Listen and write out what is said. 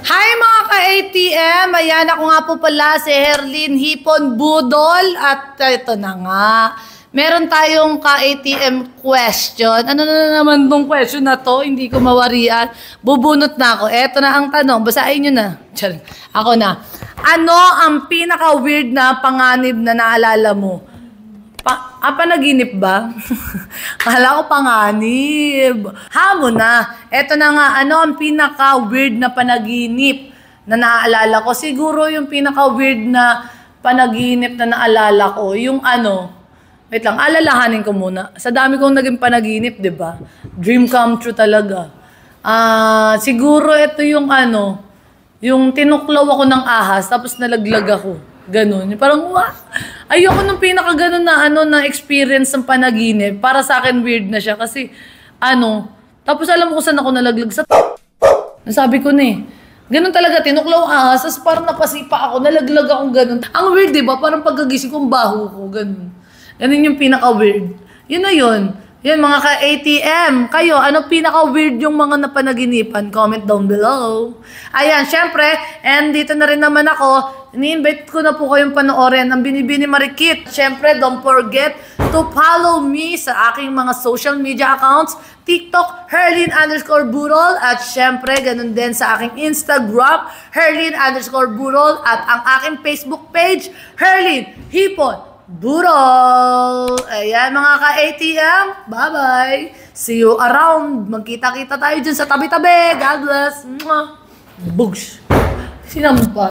Hi mga ka-ATM! Ayan, ako nga po pala si Herlyn Hipon Budol at ito na nga. Meron tayong ka-ATM question. Ano na naman tong question na to? Hindi ko mawarian. Bubunot na ako. Eto na ang tanong. Basahin nyo na. Ako na. Ano ang pinaka-weird na panganib na naalala mo? Panaginip ba? Kala ko panganib. Hamon na. Eto na nga, ano ang pinaka-weird na panaginip na naalala ko? Siguro yung pinaka-weird na panaginip na naalala ko, yung wait lang, alalahanin ko muna. Sa dami kong naging panaginip, di ba? Dream come true talaga. Siguro ito yung yung tinuklaw ako ng ahas, tapos nalaglag ako. Ganun. Parang, ayoko nung pinaka-ganon na, na experience ng panaginip. Para sa akin, weird na siya. Kasi, tapos alam ko saan ako nalaglag. Nasabi ko na eh. Ganun talaga, tinuklaw ahas, tapos parang napasipa ako, nalaglag akong ganun. Ang weird, diba? Parang pagkagising kong baho ko, ganun. Ganun yung pinaka-weird. Yun na yun. Yan, mga ka-ATM. Kayo, ano pinaka-weird yung mga napanaginipan? Comment down below. Ayan, syempre, and dito na rin naman ako, ini-invite ko na po kayong panoorin ang Binibini Marikit. Syempre, don't forget to follow me sa aking mga social media accounts, TikTok, Herlyn_Burol, at syempre, ganun din sa aking Instagram, Herlyn_Burol, at ang aking Facebook page, Herlyn Hipon Burol. Ayan mga ka-ATM. Bye-bye. See you around. Magkita-kita tayo dyan sa tabi-tabi. God bless. Bugs. Sinampa.